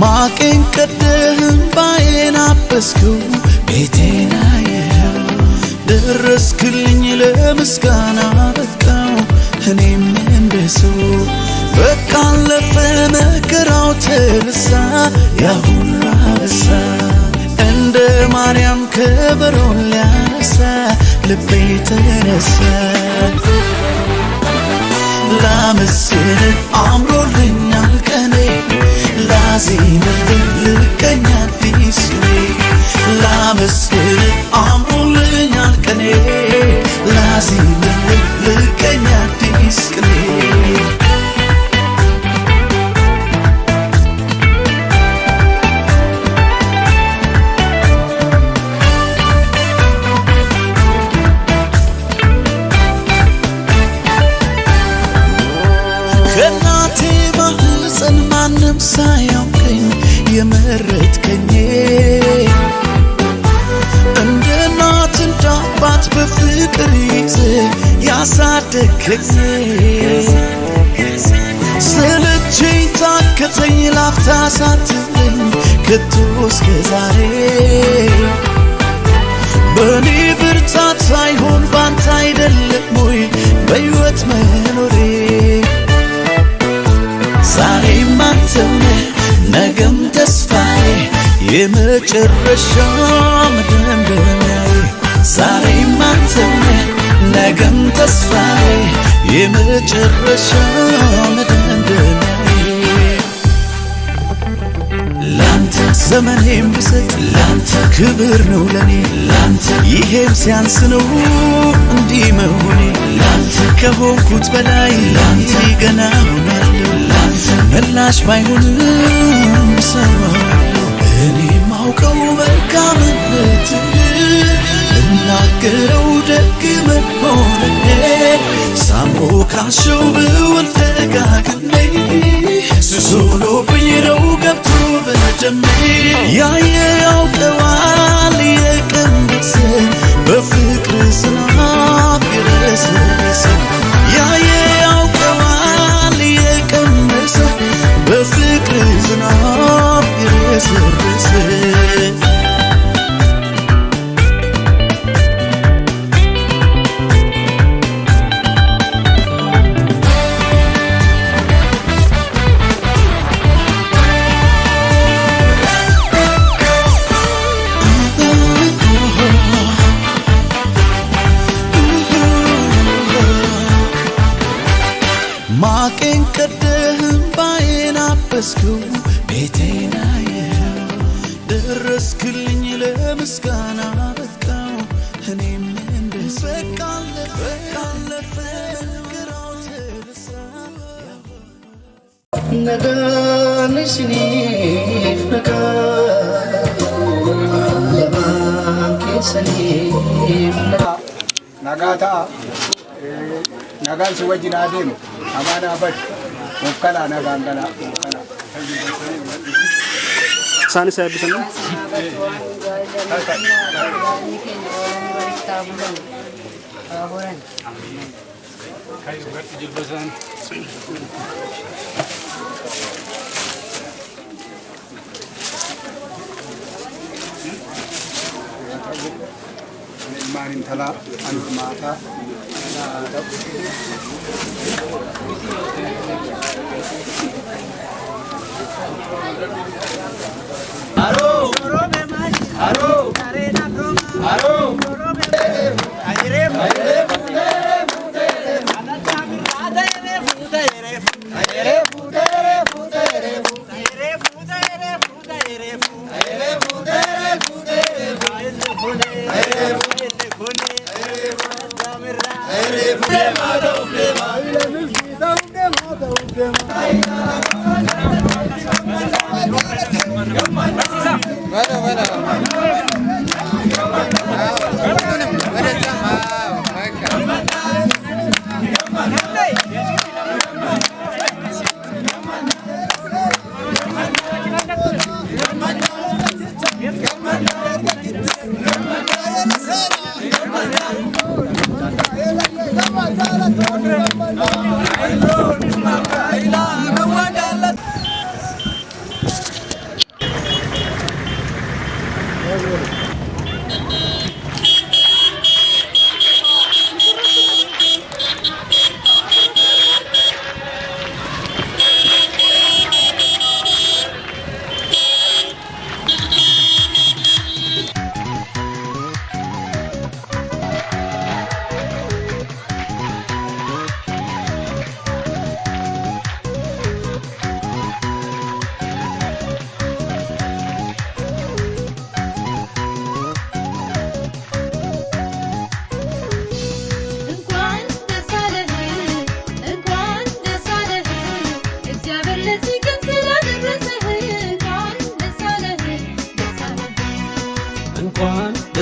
ማቄን ቀደህም ባዬን አበስከው ቤቴን አየኸው ደረስክልኝ ለምስጋና በቃው እኔም እንደሰው በቃ አለፈ መከራው ተረሳ ያሁሉ አበሳ እንደ ማርያም ከበሮን ሊያነሳ ልቤ ተነሳ ላመስግን አምሮልኛል ቀኔ ላዜምልህ ልቀኛ አዲስ ቅኔ ላመስግን አምሮልኛል ቀኔ ላዜምልህ ልቀኛ አዲስ ቅኔ ከናቴ ማህፀን ማንም ሳያውቀኝ የመረጥከኝ እንደ እናት እንደ አባት በፍቅር ይዘህ ያሳደግከኝ ሰለቸኝ ታከተኝ ላፍታ ሳትለኝ ከቶ እስከ ዛሬ በእኔ ብርታት ሳይሆን ባንተ አይደለም ወይ በሕይወት መኖሬ ዛሬም አንተው ነህ ነገም ተስፋዬ የመጨረሻ መደምደሚያዬ ዛሬም አንተው ነህ ነገም ተስፋዬ የመጨረሻ መደምደሚያዬ ላንተ ዘመኔም ብሰጥ ላንተ ክብር ነው ለኔ ላንተ ይሄም ሲያንስ ነው እንዲህ መሆኔ ላንተ ከሆንኩት በላይ ላንተ ገና ሆናለሁ ላንተ መላሽ ባይሆንም እሰዋለሁ እኔ ማውቀው መልካምነትህ እናገረው ደግ መሆንህ ሳሞካሸው ብውል ደጋግሜ ስሶሎብኝ ነው ገብቶ በደሜ ያየ ያውቀዋል የቀመሰ በፍቅር ዝናብ የረሰረሰ ያየ ያውቀዋል የቀመሰ በፍቅር ዝናብ የረሰረሰ ማቄን ቀደህም ባዬን አበስከው ቤቴን አየኸው ደረስክልኝ ለምስጋና በቃው እኔም እንደሰው በቃ አለፈ ግራው ተረሳ ነጋንሽኒ ነጋ ለማንኬሰኒ ነጋታ nagaan si wajjin adeemu amaana abad of kala nagaan kana Saan isa eebbisan mo? maanin tala anu mata Haro haro haro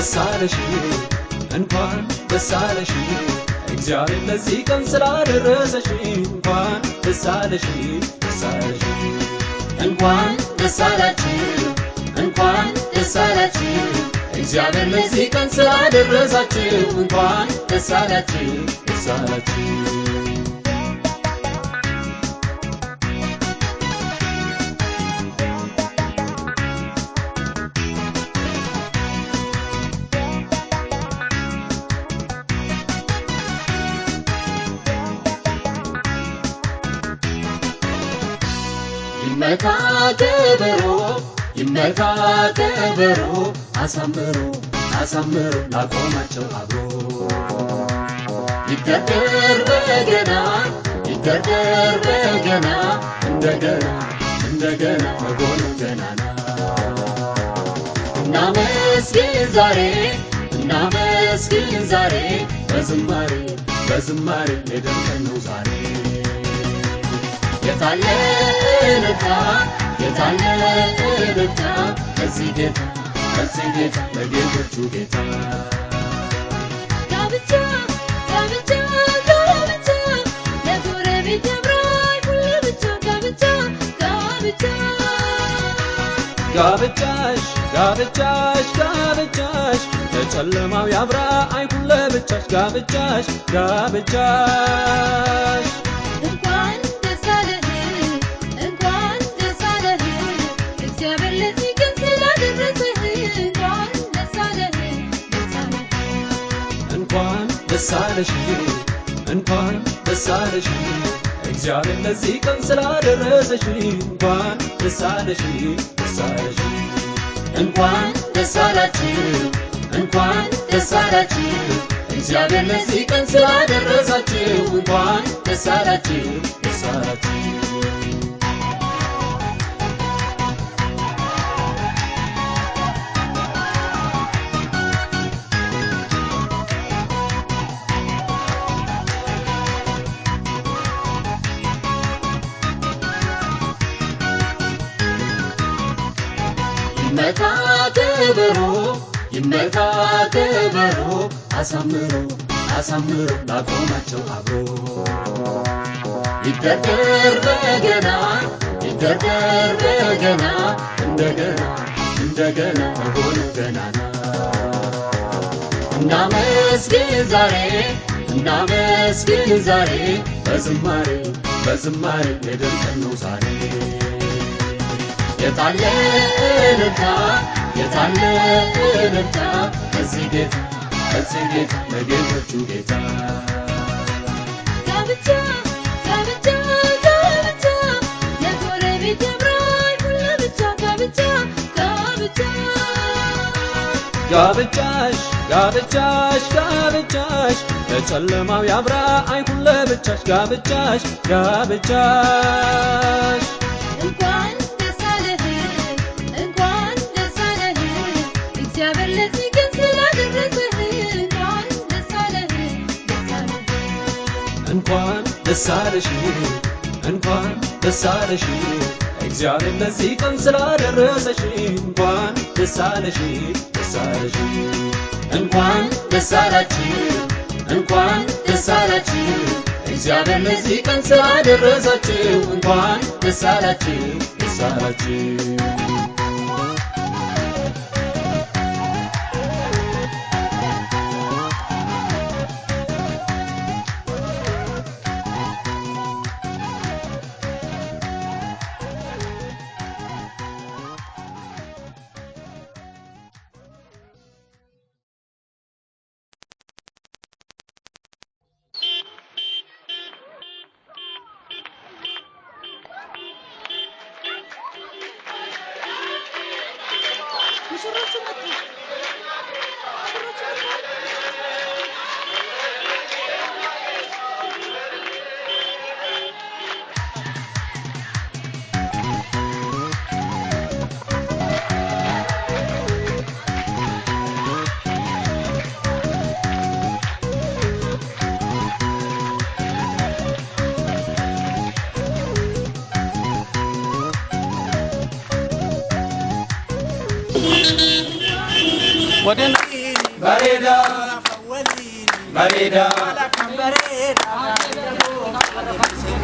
ደስ አለሽ እንኳን ደስ አለሽ እግዚአብሔር ለዚህ ቀን ስላደረሰሽ እንኳን ደስ አለሽ ደስ አለሽ እንኳን ደስ አላችሁ እንኳን ደስ አላችሁ እግዚአብሔር ለዚህ ቀን ስላደረሳችሁ እንኳን ደስ አላችሁ ደስ አላችሁ ይመታ ከበሮ አሳምሮ አሳምሮ ላቆማቸው አብሮ ይደርደር በገና እንደገና እንደገና በጎኑ ገናና እናመስግን ዛሬ በዝማሬ የደምቀን ነው ዛሬ የታለ እልልታ ከዚህ ጌታ ለጌቶቹ ጌታ ጋብቻ ለጎረቤት ያምራል ሁሉ ብቻ ጋብቻሽ ለጨለማው ያብራ አይሁን ለብቻሽ ጋብቻሽ እንኳን ደስ አለህ እግዚአብሔር ለዚህ ቀን ስላደረሰህ እንኳን ደስ አለህ እንኳን ደስ አለሽ እግዚአብሔር ለዚህ ቀን ስላደረሰሽ እንኳን ደስ አለሽ እንኳን ደስ አላችሁ እግዚአብሔር ለዚህ ቀን ስላደረሳችሁ እንኳን ደስ አላችሁ ይመታ ከበሮ አሳምሮ ላቆማቸው አብሮ ይደርደር በገና እንደገና በጎኑ ገናና እናመስግን ዛሬ በዝማሬ የደምቀን ነው ዛሬ የታለ እልልታ ከዚህ ጌታ ለጌቶቹ ጌታ ጋብቻ ለጎረቤት ያምራል ሁሉ ብቻ ጋብቻሽ ለጨለማው ያብራ አይሁን ለብቻሽ ጋብቻሽ እንኳን ደስ አለህ እግዚአብሔር ለዚህ ቀን ስላደረሰህ እንኳን ደስ አለህ እንኳን ደስ አለሽ እግዚአብሔር ለዚህ ቀን ስላደረሰሽ እንኳን ደስ አለሽ እንኳን ደስ አላችሁ እግዚአብሔር ለዚህ ቀን ስላደረሳችሁ እንኳን ደስ አላችሁ ወደ bareeda bareeda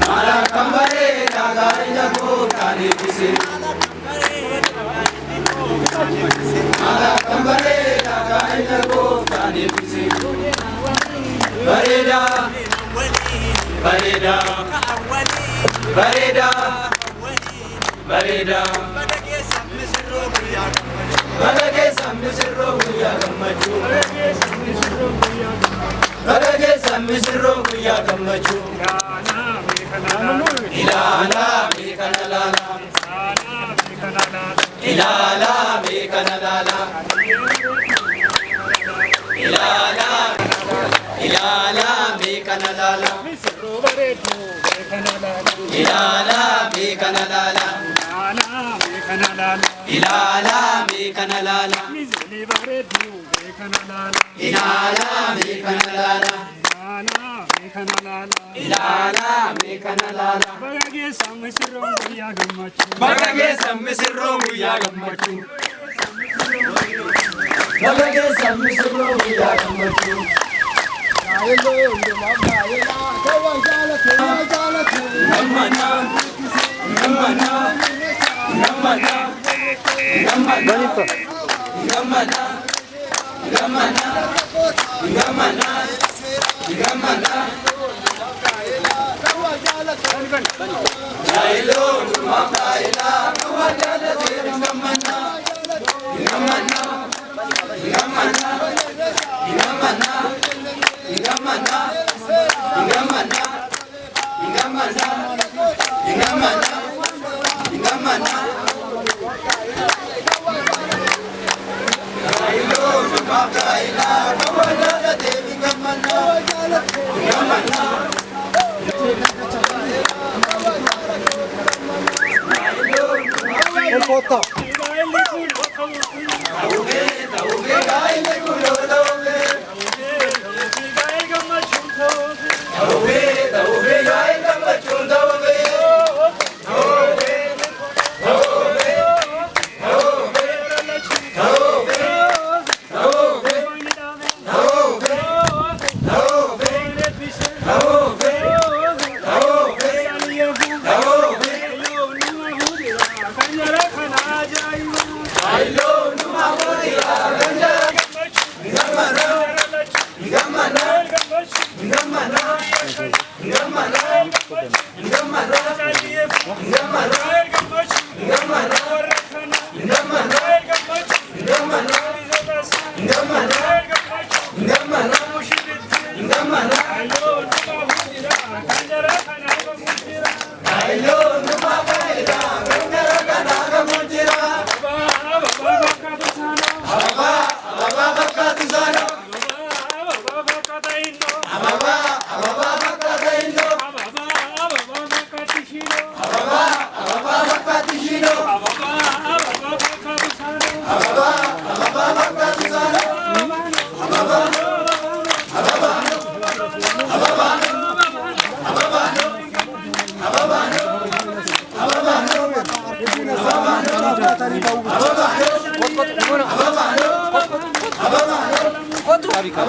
mala kan bareeda gaariidha gooftaan eebbise mala kan bareeda gaariidha gooftaan eebbise bareeda bareeda bareeda bareeda Badagesa misirro guyyaa gammachuu Badagesa misirro guyyaa gammachuu Ilaala meekana laala Ilaala meekana laala Ilaala Ilaala meekana laala Ilaala meekana laala Ilaala meekana laala Ilaala meekana laala Ilaala meekana laala Badagesa misirro guyyaa gammachuu Badagesa misirro guyyaa gammachuu Badagesa misirro guyyaa gammachuu Namana namana namana Bonito. Gamana, gamana, gamana, gamana. Jailo, makaila, kawajala deri gamana, gamana, gamana, gamana, gamana, gamana, gamana, gamana, gamana. Makaila, kawajala deri gamana, gamana. El foto. Foto kita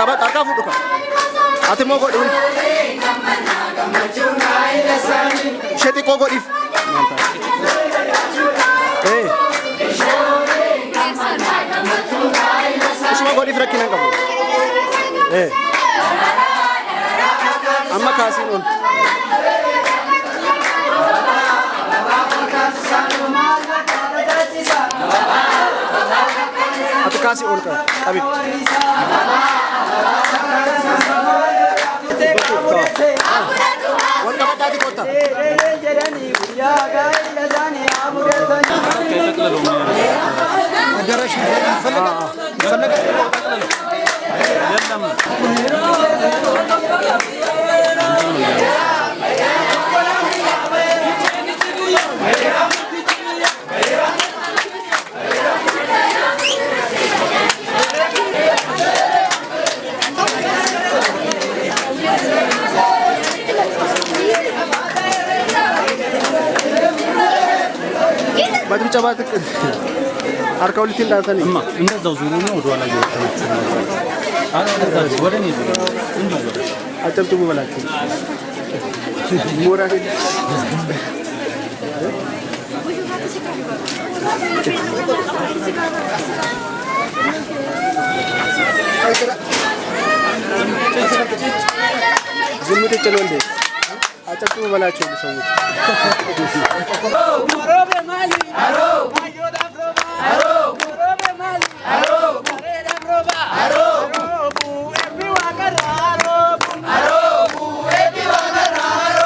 Qabat harka fuudhu. Ati moo godhi? Ishee xiqqoo godhiif. Ishuma godhiif rakkina hin qabu. Amma kaasiin ol. Ati kaasii ol qabi. Wal qabadhaati qotta. Addarash ፈለገ ባድም ጨባት አርካው ልትን ዳንተን እማ እንደዛው ዙሩ ነው ወደ ኋላ እየወጣችሁ አላደረጋች ወደኔ እንዴ አጨብጭቡ በላችሁ ሞራል ዝምት ጨሎ እንዴ አጨብጭቡ በላችሁ ሰዎች ሞሮቤ ማሊ አሮ ማዮዳ ፍሮባ አሮ ሞሮቤ ማሊ አሮ ማሬዳ ፍሮባ አሮ ቡ ኤቢ ዋቀራ አሮ አሮ ቡ ኤቢ ዋቀራ አሮ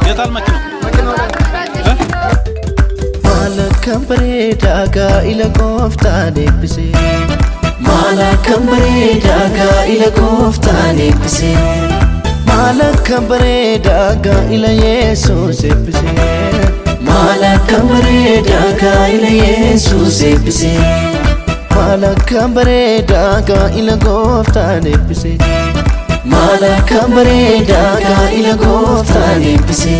የታል መኪናው Malakam bareeda gaa'ila gooftaan eebbise Malakam bareeda gaa'ila gooftaan eebbise Malakam bareeda gaa'ila Yesuus eebbise Malakam bareeda gaa'ila Yesuus eebbise Malakam bareeda gaa'ila gooftaan eebbise Malakam bareeda gaa'ila gooftaan eebbise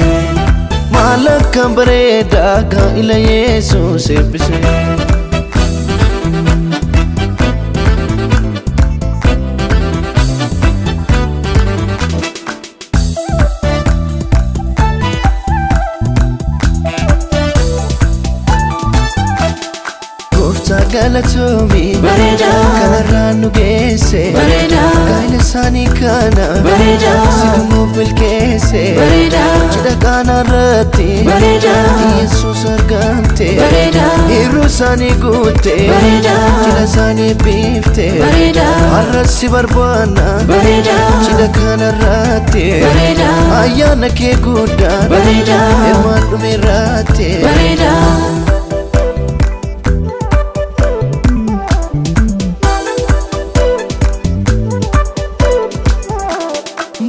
Malakam bareeda gaa'ila Yesuus eebbise Gooftaa galatoomii bareeda kanarraan nu geesse bareeda gaa'ila isaanii kana bareeda sidunuuf milkeesse bareeda cidha qaanaarratti bareeda Yesuus argamte bareeda hirruu isaanii guutte bareeda cidha isaanii biifte bareeda har'as si barbaanna bareeda cidha kanarratti bareeda ayyaana kee guddaa bareeda hirmaan dhumeerratti bareeda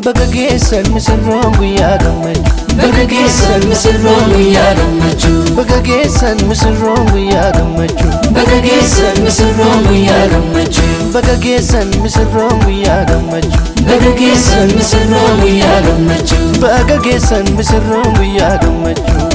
Bagageessan misirroon guyyaa gammachuu Bagageessan misirroon guyyaa gammachuu Bagageessan misirroon guyyaa gammachuu Bagageessan misirroon guyyaa gammachuu Bagageessan misirroon guyyaa gammachuu Bagageessan misirroon guyyaa gammachuu Bagageessan misirroon guyyaa gammachuu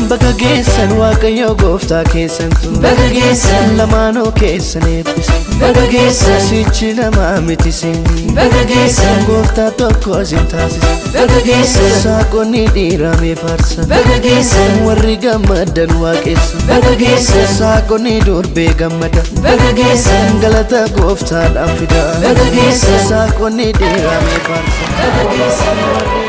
Bagageessan waaqayyo gooftaa keessantu Bagageessan lamaanuu keessan eebbise Bagageessan sichi lamaa miti seeni Bagageessan gooftaa tokko sin taasise Bagageessan saaqonni dhiiramee faarsa Bagageessan warri gammadan waaqessa Bagageessan saaqonni durbee gammada Bagageessan galata gooftaadhaan fida Bagageessan saaqonni dhiiramee faarsa Bagageessan warri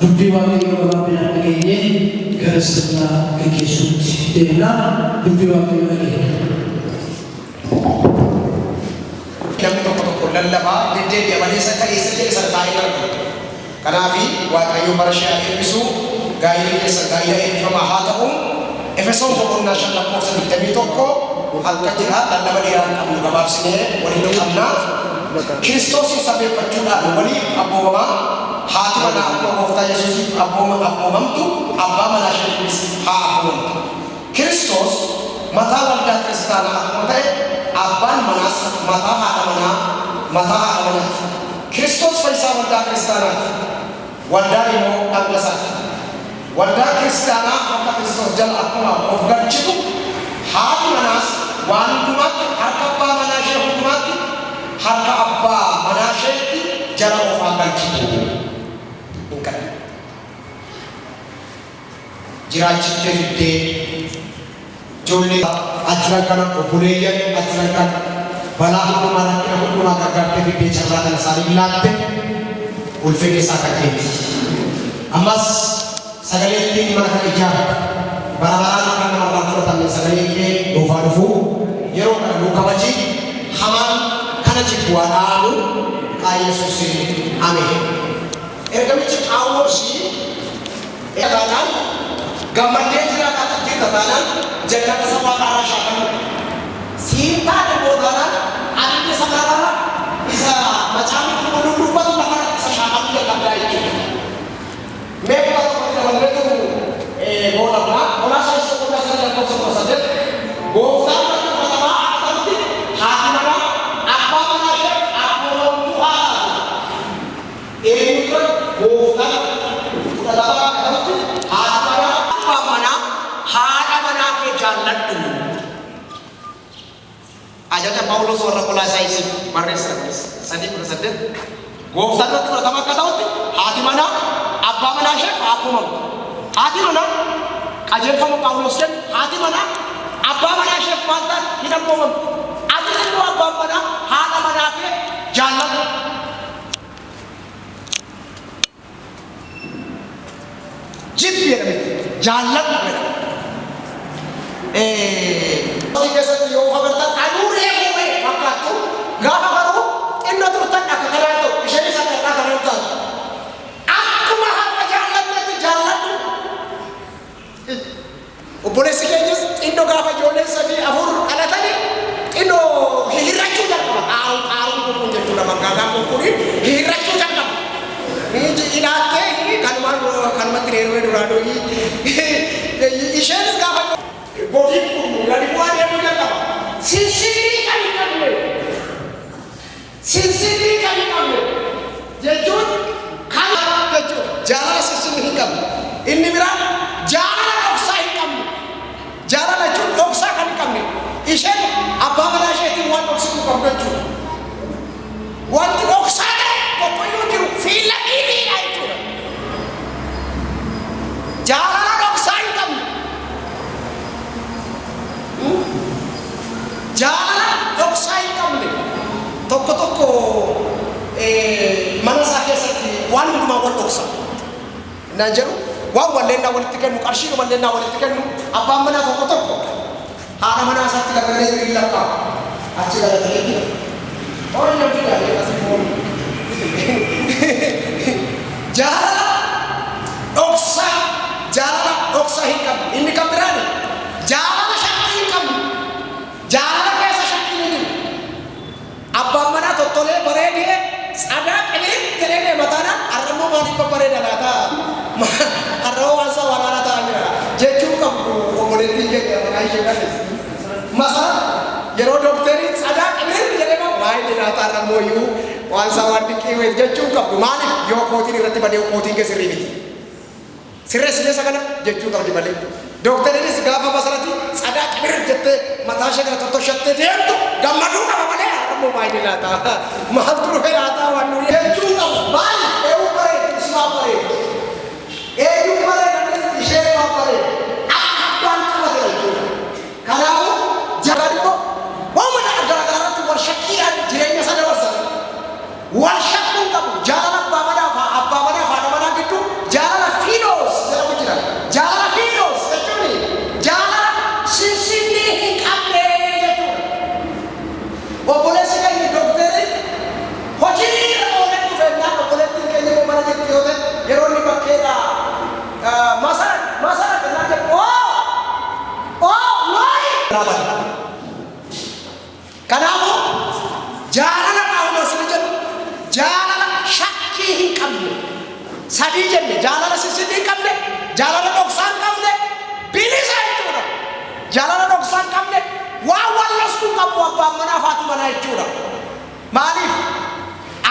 dubbii waaqayyoo gabaabinaan dhageenye gara sirnaa gaggeessuutti deemna. Dubbii waaqayyoo dhageenya. Namni tokko lallabaa deddeebi'a malee isa ta'eessa jedhe sana taa'ee argamu. Kanaafi waaqayyoo bara ishee eebbisu gaa'illi keessa gaa'ila eebbifamaa haa ta'u. Efesoon boqonnaa 5:21 akka jira lallaba dheeraa qabnu gabaabsinee waliin qabna. Kiristoosin sabeeffachuudhaan waliif abboomamaa haati manaa akkuma gooftaa Yesuusiif abboomamtu abbaa manaa isheetiinis haa abboomamtu. Kiristoos mataa waldaa kiristaanaa akkuma ta'e abbaan manaas mataa haadha manaati. Kiristoos fayyisaa waldaa kiristaanaati. Waldaan immoo dhagnasaati. Waldaa kiristaanaa akka Kiristoos jala akkuma of galchitu haati manaas waan hundumaatti harka abbaa manaa ishee hundumaatti harka abbaa manaa isheetti jala of galchitu. Jiraachiftee fiddee ijoollee achiran kana obboleeyyan achiran kana balaa hundumaa rakkina hundumaa gargaartee fiddee carraa kana isaanii laatte ulfina isaa kan kenni. Ammas sagaleettiin mana kana ijaara bara baraan kan namarraa fudhatamne sagalee kee dhuufaa dhufuu yeroo kana nuu kabaji hamaan kana jibbu waa dhaabu qaa Yesuusiin ameen. Ergamichi Phaawulosii eegaadhaan gammadee jiraataa tattee tataalaan jannata sabaa karaa shaakamu. Siintaa dhibootaadhaan adda sakaarraa isa macaafni qulqulluun dubbatu lafa isa shaakamu jalqabdaa jechuudha. Meeqa tokkotti dabalatu boodamna olaansaa isa qonnaa sana lakkoofsa 18 gooftaan bakka fudhatamaa akkamitti haati manaa abbaa manaa ishee abboomamtu haa eenyutu gooftaan fudhatamaa akkamitti haati manaa abbaa manaa haadha manaa kee jaalladhu. Ajaja Phaawulos warra Qolaasaayisiif barreessan 3:18 gooftaan bakka fudhatamaa akka ta'utti haati manaa abbaa manaa ishee abboomamtu. Haati manaa qajeelfama Phaawulos jedhu haati manaa abbaa manaa ishee maal hin abboomamtu. Atis immoo abbaan manaa haadha manaa kee jaalladhu. Jibbi jedhame jaalladhu jedhama. Hojii keessatti yoo agartan aduuree uumee fakkaattu gaafa garuu inni turtan akka kanaan ta'u isheenis akka kanaan taatu. Akkuma harka jaalladhutti jaalladhu. Obboleessi keenyas xinnoo gaafa ijoolleen 3-4 dhalatanii xinnoo hirrachuu jalqaba. Aaruun kun jechuudha magaalaan kun hirrachuu jalqaba. Ilaaltee kanumatti reeroo duraanuu isheenis gaafa godhiin kun gadi bu'aa deemuu jalqaba. Sinsinii kan hin qabne jechuun kan jechuudha. Jaalala sinsinii hin qabne. Inni biraa jaalala dhoksaa hin qabne. Jaalala jechuun dhoksaa kan hin qabne. Isheen abbaa manaa isheetiin waan dhoksituu qabdu jechuudha. Wanti dhoksaa ta'e boqqoyyoo jiru fiila dhiidhiidha jechuudha. Jaalala dhoksaa hin qabne. Jaalala dhoksaa hin qabne. Tokko mana isaa keessatti waan hundumaa wal dhoksa. Naan jedhu waan walleennaa walitti kennu qarshii walleennaa walitti kennu abbaan manaa tokko haadha manaa isaatti gargaaree jiru lakkaa achi galatee jira. Oollee fiigaa asii foonu. Jaalala dhoksaa hin qabne. Inni kan biraan jaalala shakkii hin qabne. Jaalala keessa shakkii ni jiru. Abbaan manaa tottolee bareedee sadaa qelee deemataana arrammoo maaliif babbareeda laata? Arrammoo waan isaa waraana ta'aa jira jechuun qabdu obboleettiin keenya maqaa ishee galleessi. Masara yeroo dookteriin sadaa qelee jedhee baay'ee laata arrammoo iyyuu waan isaa waan dhiqqii jechuun qabdu maaliif yoo kootiin irratti badee kootiin kee sirrii miti. Sirreessineessa kana jechuu qabdi malee. Dookteriinis gaafa masarati sadaa qelee jettee mataa ishee kana tottoshattee deemtu gammaduu qaba malee arrammoo baay'ee laata. Maaltu dhufee laata waan nuyi jechuu qabu maali eeyyuu bareedu ismaa bareedu. Eeyyuu bareedu ishee bareedu akka abbaan qabate jechuudha. Kanaafuu sadii jenne jaalala sissinii qabne jaalala dhoksaan qabne bilisa jechuudha. Jaalala dhoksaan qabne waan wallastuu qabu abbaan manaa fi haati manaa jechuudha. Maaliif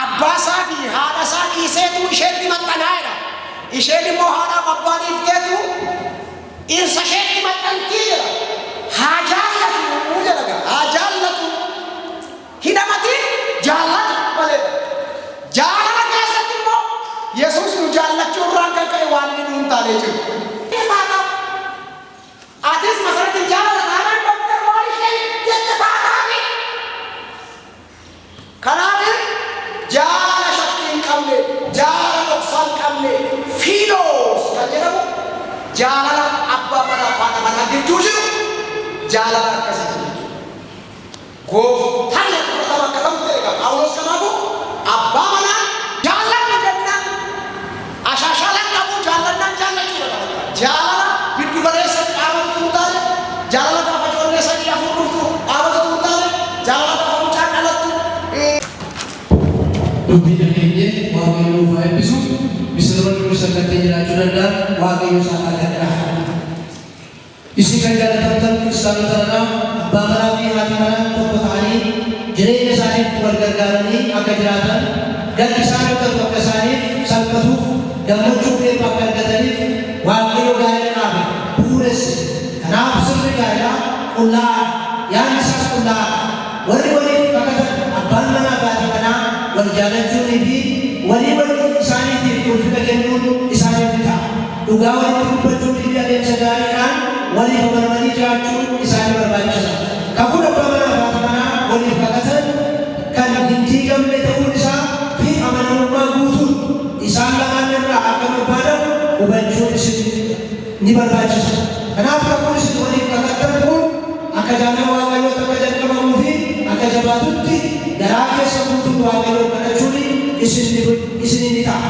abbaa isaa fi haadha isaa dhiiseetu isheetti maxxanaa'edha. Isheen immoo haadhaaf abbaa dhiifteetu dhirsa isheetti maxxantii jira. Haa jaallatu jedhaga haa jaallatu hidhamatiin jaallatu malee jaalala keessatti immoo Yesuus nu jaallachuu irraan kan ka'e waan inni nuun taanee jiru. Atis masaratiin jaalala taanaan bakka waan ishee jette taataani. Kanaafin jaalala shakkii hin qabne jaalala dhoksaa hin qabne fiiloos kan jedhamu jaalala abbaa manaa fi haadha manaa gidduu jiru jaalala akkasitti gooftaan fudhatama akka ta'utti eega. Phaawulos kanaafu abbaa manaa jaallanni jennaan ashaashalan qabu jaallannaan jaallachuudha qaba. Jaalala giddu galeessa dhaabatu hin taane jaalala gaafa ijoollee sadii afur dhuftu dhaabatu hin taane jaalala gaafa mucaan dhalattu. Dubbii dhageenye waaqayyo nuuf haa eebbisu. Misirroonni nuyi sagantaa jiraachuu danda'an waaqayyo isaan haa gadhaa. Isin kan jaalatamtan kiristaanota irraa abbaa manaa fi haati manaa tokko ta'anii jireenya isaaniitti wal gargaaranii akka jiraatan gaddi isaan argatu akka isaaniif salphatuuf gammachuuf eebba akka argataniif waaqayyo gaa'ela dhaabe bu'uuresse. Kanaaf sirni gaa'elaa qullaa'aa yaadni isaas qullaa'aa warri waliif kakatan abbaan manaa fi haati manaa wal jaalachuunii fi walii isaaniitiif ulfina kennuun isaaniif ta'a. Dhugaa walitti dubbachuunii fi adeemsa gaariidhaan waliif amanamanii jiraachuun isaanii barbaachisa. Kakuu abbaa manaa fi haati manaa waliif kakatan kan hin diigamne ta'uun isaa fi amanamummaa guutuun isaan lamaan irraa akka barbaadamu hubachuun isin ni barbaachisa. Kanaaf kakuun isin waliif kakatan kun akka jaalala waaqayyoo akka jalqabamuu fi akka jabaatutti garaa keessa guutuun waaqayyoon kadhachuun isin ni ta'a.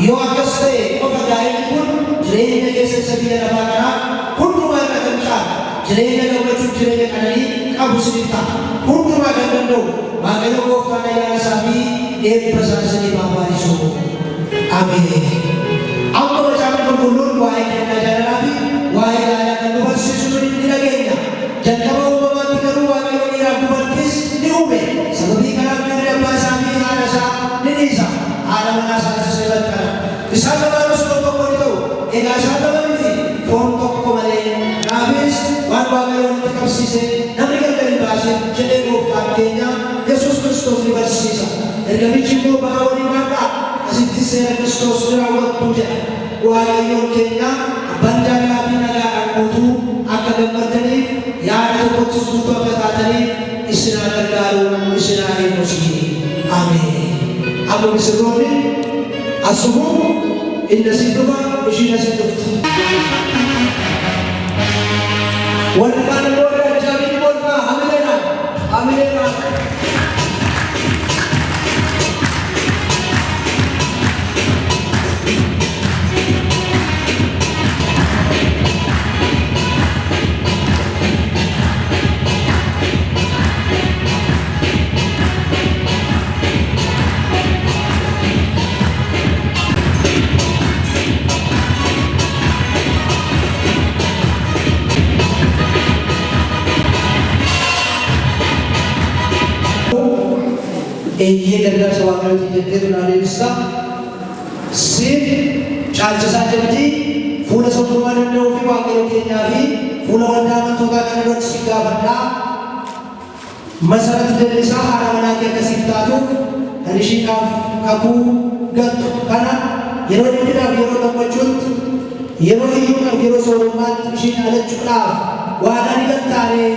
Yoo akkas ta'e qofa gaa'elli kun jireenya keessa isa biyya lafaa kanaa hundumaa irra kan caalu jireenya gammachuuf jireenya qananii qabu isiniif ta'a. Hundumaa kan danda'u waaqayyo gooftaan ayyaana isaa fi eebba isaa isiniif haa baay'isu. Ameen. Amma macaafni qulqulluun waa'ee kennaa jaalalaa fi waa'ee gaa'elaa kan nu barsiisu ni dhageenya. Jalqaba uumamaatti garuu waaqayyo dhiiraaf dubartiis ni uume. Sababii kanaaf dhiirri abbaa isaa fi haadha isaa ni dhiisa. Haadha manaa isaaniis ni battana. Isaan lamaanis foon tokko ni ta'u. Egaa isaan lama miti foon tokko malee. Kanaafis waan waaqayyo walitti qabsiise namni gargar hin baase jedhee gooftaan keenya Yesuus Kiristoos ni barsiisa. Ergamichi immoo ba'a walii waaqaa asitti seera Kiristoos ni raawwattu jedha. Waaqayyoon keenya abbaan jaalalaa fi nagaadhaan guutuu akka gammadaniif yaada tokkottis guutuu akka taataniif isin haa gargaaru isin haa eebbisuu. Ameen. Amma misirroonni asubuu inni asin dhufa ishiin asin dhufti. Warri kaan immoo ajaa'ibii boolkaa hamileedhaan hamileedhaan. Eeyyee gargaarsa waaqayyootiin jettee tunaa deebista. Siin caalchisaa jirti fuula sondumaa danda'uu fi waaqayyo keenyaa fi fuula waldaa amantootaa kana duratti si gaafadhaa. Masarratti jallisaa haadha manaa kee akkasiif taatuuf kan ishiidhaaf kakuu galtu kana yeroo dhibbinaaf yeroo gammachuutti yeroo hiyyuudhaaf yeroo soorummaatti ishiin dhalachuudhaaf waadaan ni galtaanee.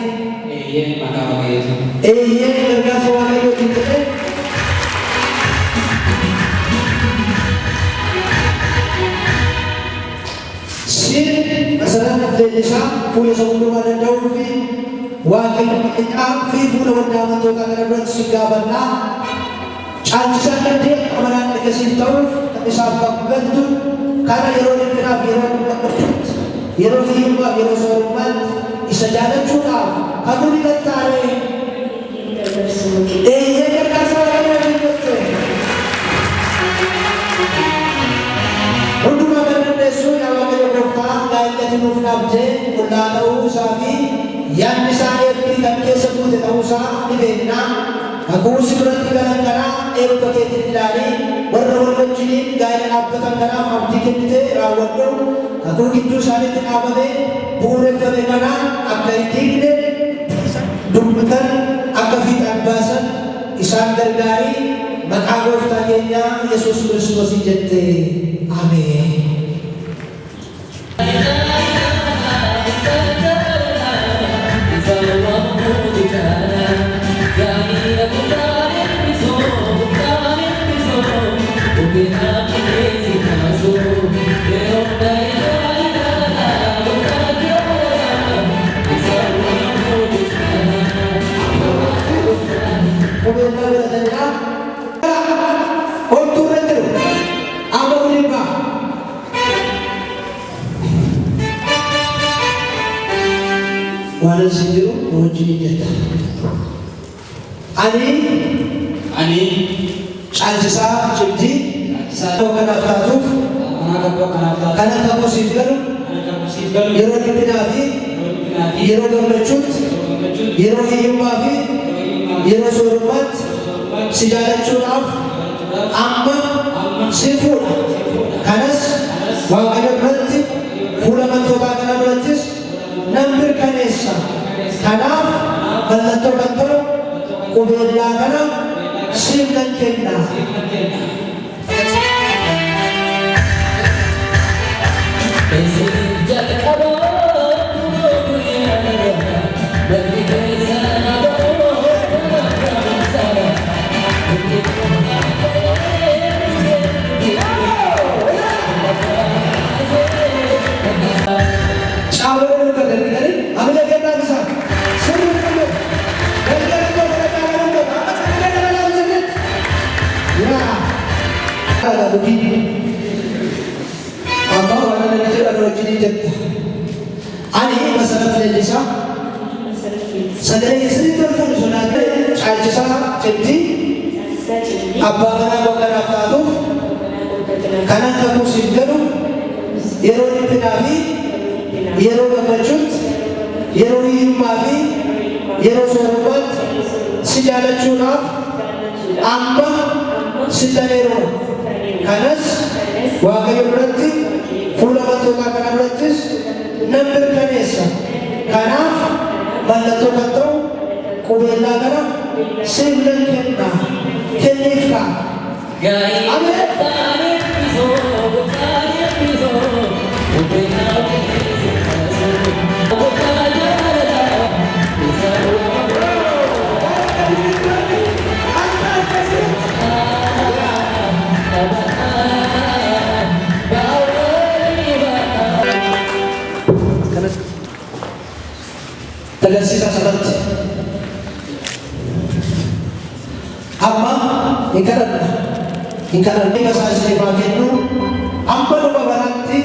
Eeyyee maqaa waaqayyootiin. Eeyyee gargaarsa waaqayyootiin jedhee. Masalah Indonesia punya sebelum ada daun fi wakil kita fi punya wanda untuk akan ada sehingga benda cancer dia amalan kasih tahu tapi sahabat bantu karena yeronya kena yeronya yero soruman isa jalan curah aku dikatakan iya kan kasar ada di situ. qullaa ta'uu isaa fi yaadni isaa eebbii kan keessa guute ta'uu isaa ni beekna. Kakuu si biratti galan kanaa eebba keetiin ilaalii warra wal wajjiniin gaa'ela dhaabbatan kanaaf abdii kennitee raawwadhu. Kakuu gidduu isaaniitti dhaabame bu'uureffame kanaa akka hin diigne dubbatan akka fiixaan baasan isaan gargaarii maqaa gooftaa keenya Yesuus Kiristoosiin jette. Ameen. Waan sendiri wajjin jetta. Ani caalchisaa cimdii kanaaf taatuuf kan akka kosiif galu yeroo dhiphinaa fi yeroo gammachuutti yeroo hiyyummaa fi yeroo soorummaatti si jaalachuudhaaf amma si fuudha. Kanas Waaqayyo biratti fuula amantoota kanaa birattis nan mirkaneessa. Kanaaf mallattoo mallattoo qubeellaa kana siif nan kenna. Ani masalah Indonesia, sadari sering telepon sunat, caalchisa cimdi, abba kana bakana taatu, kanan kamu singgalu, yero dipinafi, yero gamachut, yero hirumafi, yero sorubat, si jaalachuudhaaf amma sittaneeru. Kanas Waaqayyo biratti fuula amantoota kana birattis nan mirkaneessa. Kanaaf mallattoo kan ta'u qubeellaa kana siif nan kenna. Kenniif kaa. Tegasisa seperti amma ingkaran ini bahasa asli bagiannya amma lupa berarti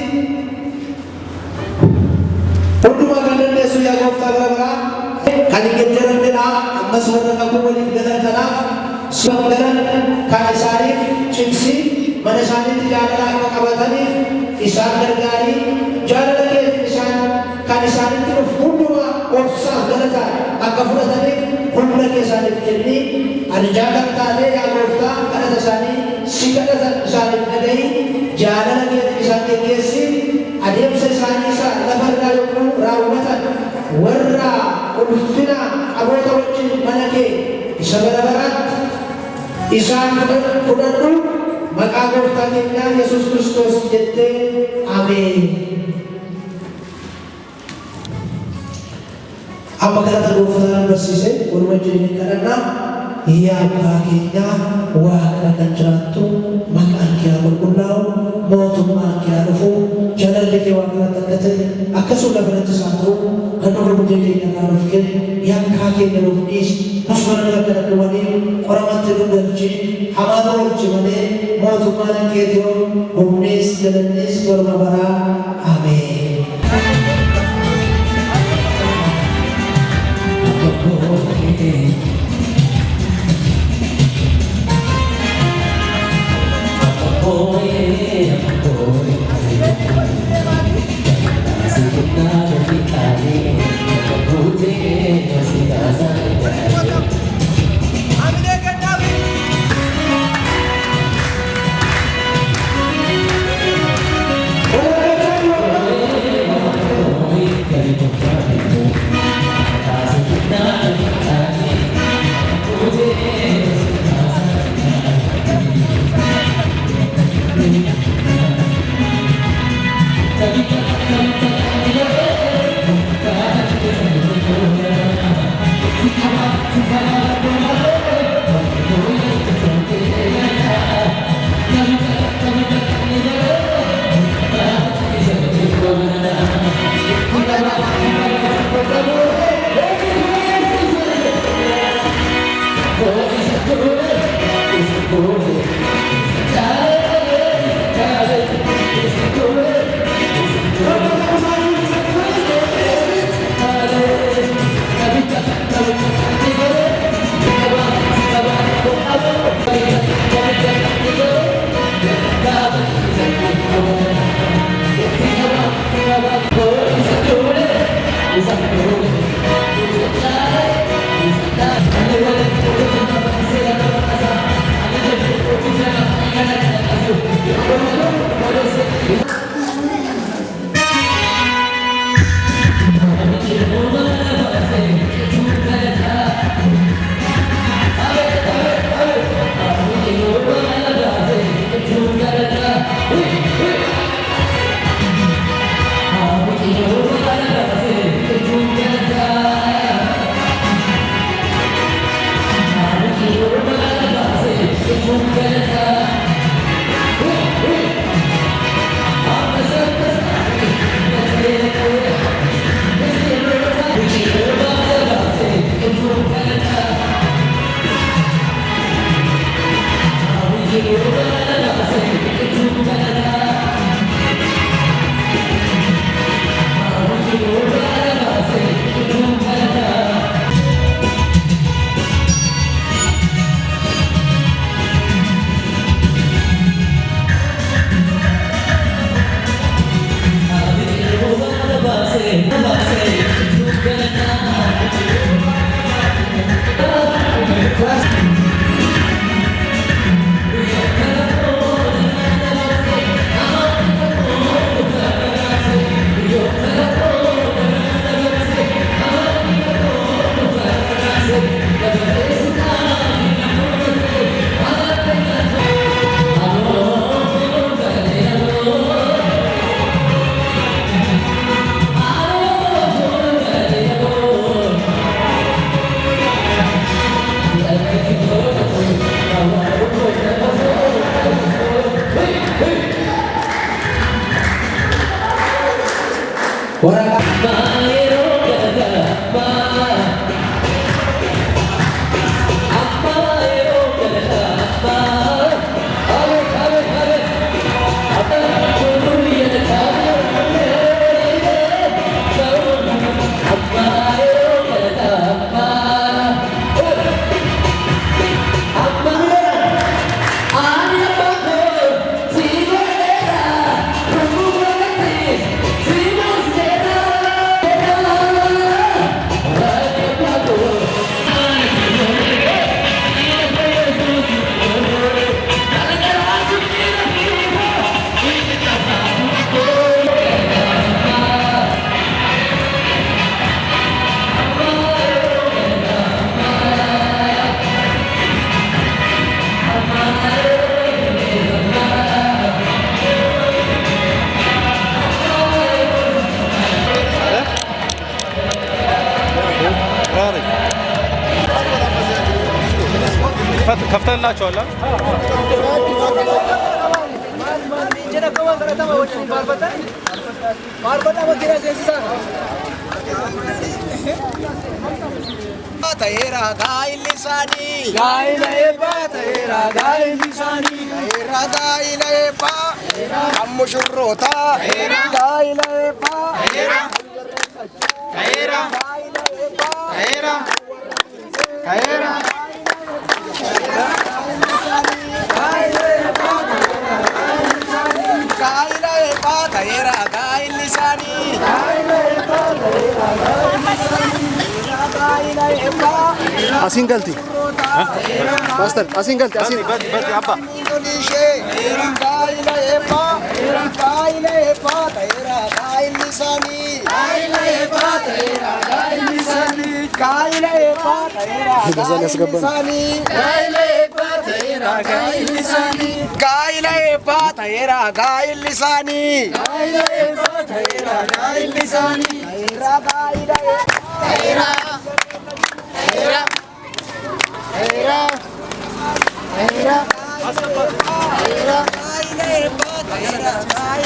untuk makanan dia suya gofta berapa kali kejaran dia amma suara kamu boleh jalan tanah suara kali sarif cimsi mana sarif tidak ada kabatani isan bergari jalan lagi isan kali sarif itu semua Orsa galata akka fudhataniif humna keessaaniif kenni arjaa taatee yaa gooftaa kadhata isaanii si kadhatan isaaniif dhagahi jaalala keessa isaan geggeessi adeemsa isaanii isa lafarraa yommuu raawwatan warra ulfina qaboota wajjin mana kee isa bara baraatti isaan fudhadhu maqaa gooftaa keenyaa Yesuus Kiristoos jettee ameen. Apa kata gooftaan barsiise walumaa jireenya kadhannaa yaa abbaa keenyaa waaqa kan jiraattu maqaan kee haa qulqullaa'u mootummaan kee haa dhufu jaalalli kee waan biratti akka ta'e akkasuma lafarattis haa ta'u kan dhuguu jireenya haa dhufu kennu yakkaa keenya nuuf dhiisi nus mana akka dhaqwanii qoramatti nu galchi hamaa oolchi malee mootummaan keetii humnees jalannees warra baraa ameen. ከፍተላችኋል Tahera gail lisani gail eba tahera gail lisani tahera gail eba amushurota tahera gail eba tahera tahera gail eba tahera tahera Asin galti. Master, asin galti, asin. በዚህ አባ ገዛን ያስገባን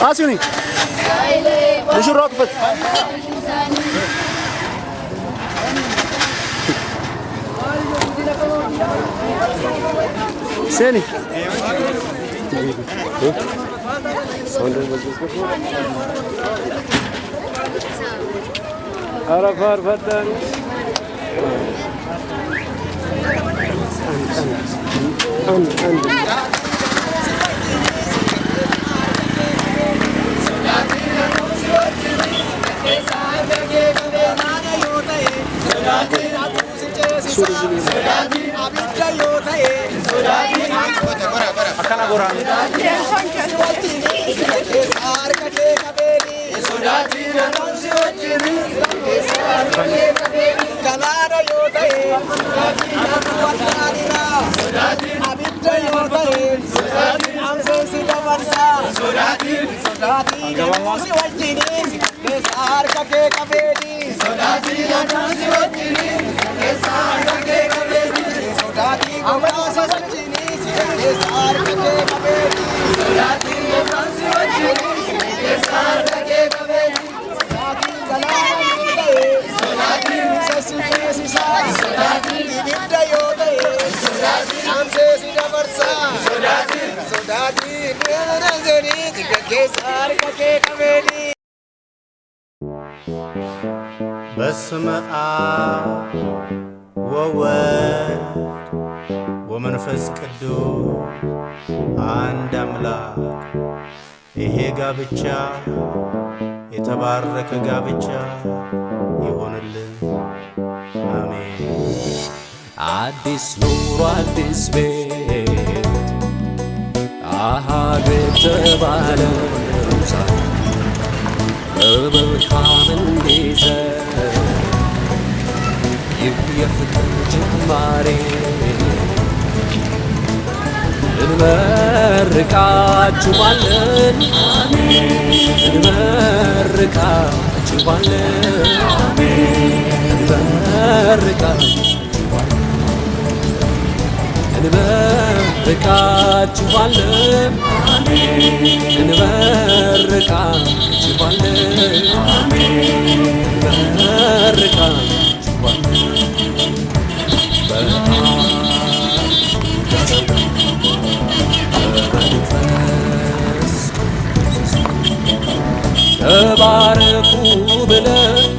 አሲኒ ሙሽራው ክፈት Seni. Arafar Fatan. Akana gorang. በስመ አብ ወወልድ ወመንፈስ ቅዱስ አንድ አምላክ። ይሄ ጋብቻ የተባረከ ጋብቻ ይሆንልን፣ አሜን። አዲስ ኑሮ አዲስ ቤት አሃቤት ተባለ በመልካም እንዲዘር ይህ የፍቅር ጅማሬ እንመርቃችኋለን፣ እንመርቃችኋለን፣ እንመርቃችኋለን፣ እንመርቃችኋለን፣ ተባረኩ ብለን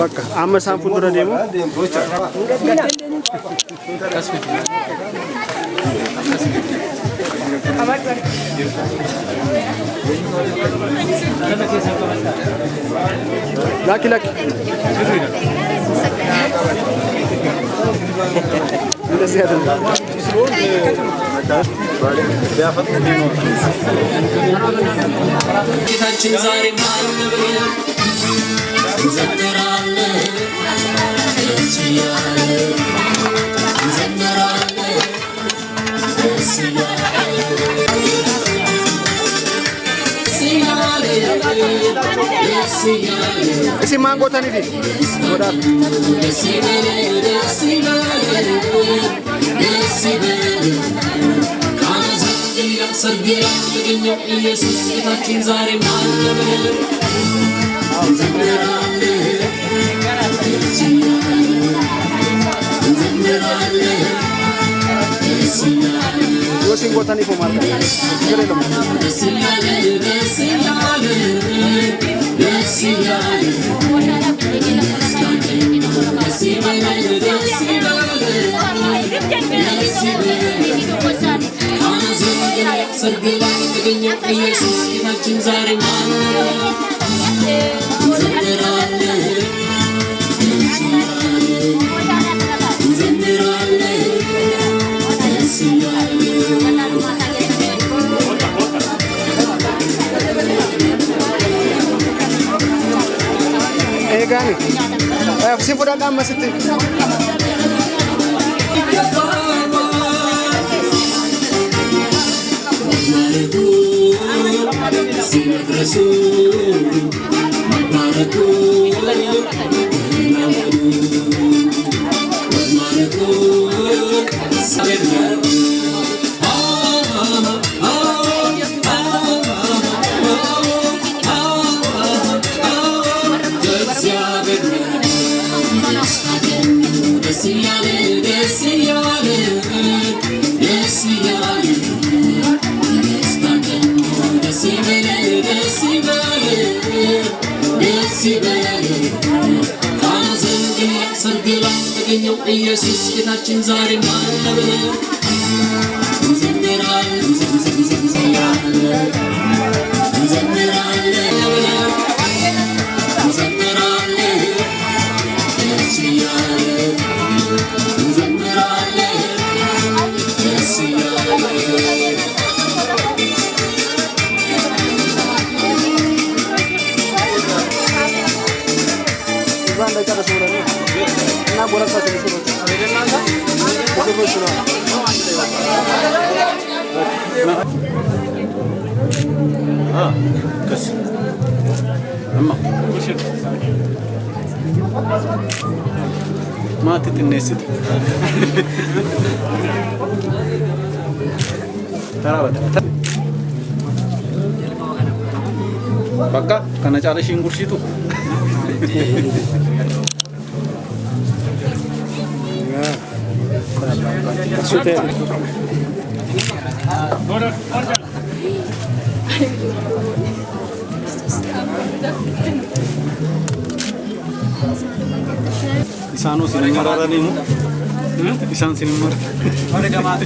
በቃ አመሳን ፉንዱረ ደሙ ላኪ ላኪ እንደዚህ አይደለም ጌታችን ዛሬ isi mango tani di godar ሰርጌራ ተገኘው ኢየሱስ ጌታችን ዛሬ Yosin botani po marka. Kere lo. ሰርጌራ ተገኘው ኢየሱስ ጌታችን ዛሬ Gani, si pura dama situ. ኢየሱስ ጌታችን ዛሬ ማለበ እንዘምራለን ما تتنسد بقى كنا جالس ينقل شيء تو Isano sinimar ada nih mu, isan sinimar. Mana gamat?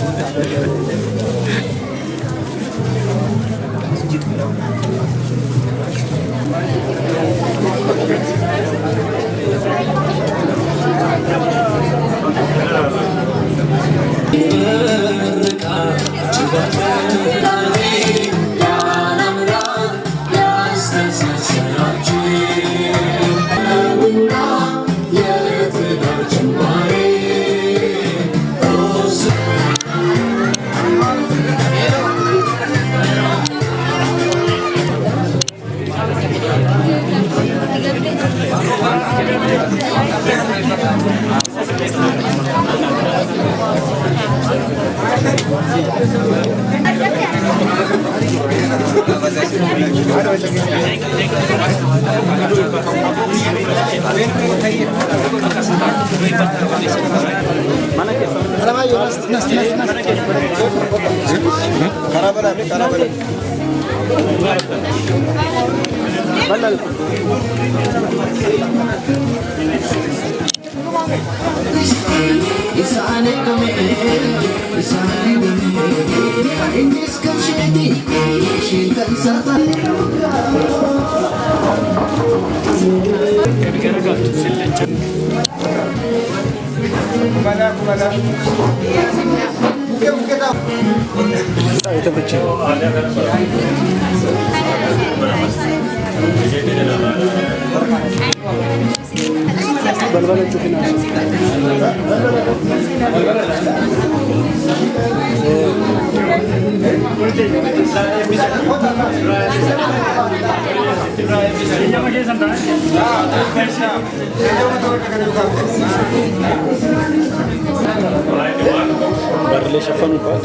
Isane kame, isane kame. Indis kan shedi, shikan sata. Barle şafanıpat.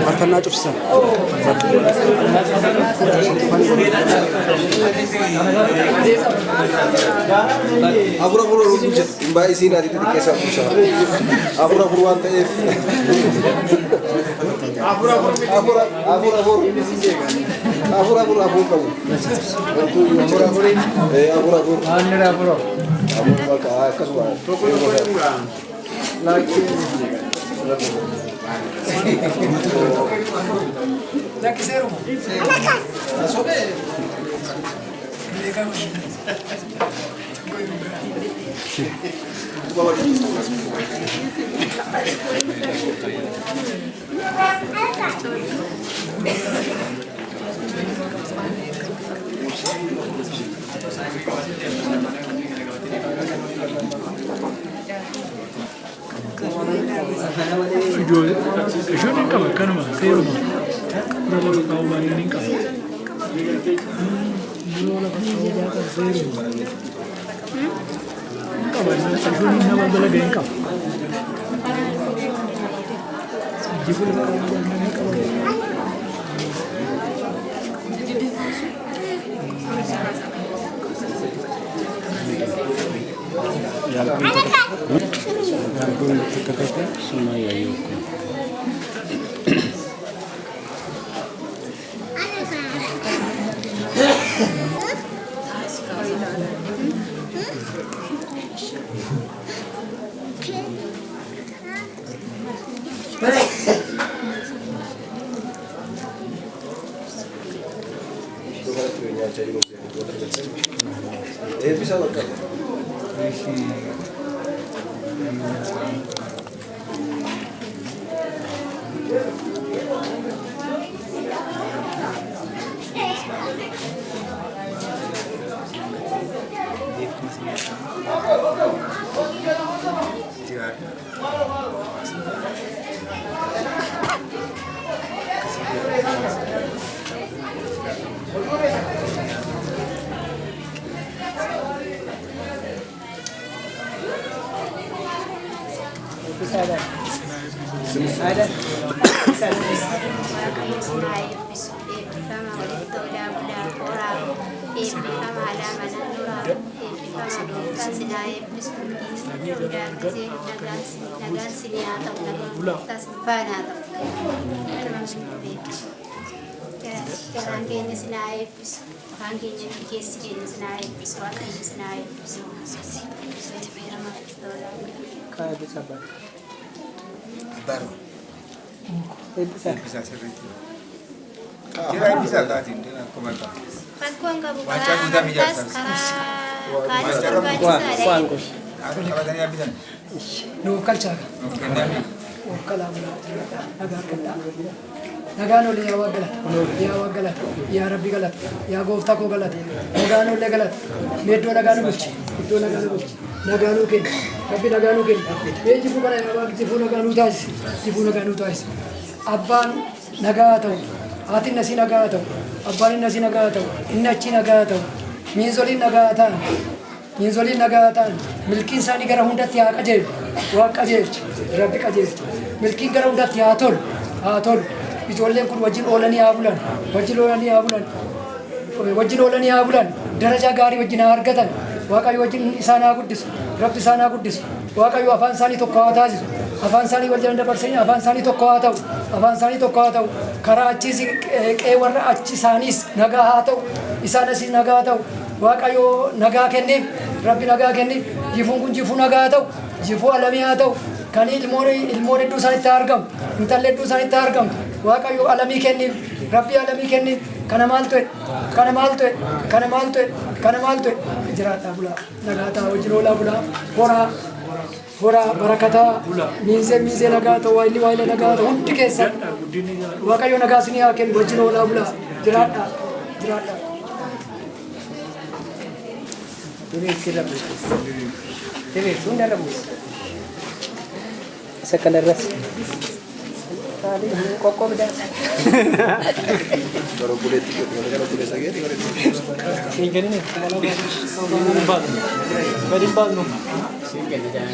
Marfana cufsa. Abura buru rujuk, mbak isi nanti dikasih pusat. Abura buruan teh. Abura kamu. Abura. Abura kaswa. Lagi. Lagi serum. Sobe. Bisa loh. Ada. Ada. Nagano le ya wagalat ya rabbi galat ya gofta ko galat nagano le galat meddo nagano bulchi iddo nagano bulchi nagano ken rabbi nagano ken beji fu bana ya wagti fu nagano tais abban nagato atin nasi nagato abban nasi nagato innachi nagato minzoli nagatan milkin sani gara hundati ya qajel wa qajel rabbi qajel milkin gara hundati ya tol ijoolleen kun wajjin oolanii haa bulan darajaa gaarii wajjin haa argatan waaqayyo wajjin isaan haa guddisu rabbi isaan haa guddisu waaqayyo afaan isaanii tokko haa taasisu afaan isaanii wal jala dabarsanii afaan isaanii tokko haa ta'u karaa achiis qe'ee warra achi isaaniis nagaa haa ta'u isaan asiis nagaa haa ta'u waaqayyo nagaa kenniif rabbi nagaa kenniif jifuun kun jifuu nagaa haa ta'u jifuu alamii haa ta'u kan ilmoon hedduu isaanitti haa argamu intalli hedduu isaanitti haa argamu waaqayyo alamii kenniif rabbi alamii kenniif kana maal ta'e jiraadhaa bulaa nagaataa wajjin oolaa bulaa horaa barakataa miinzee nagaa ta'u waayillee nagaa ta'u hundi keessan waaqayyo nagaa isinii haa kennu wajjin oolaa bulaa jiraadhaa. Second address. Koko beda. Kalau boleh tiket, kalau boleh saya ni kalau single ni. Berimbang no. Single ni dah.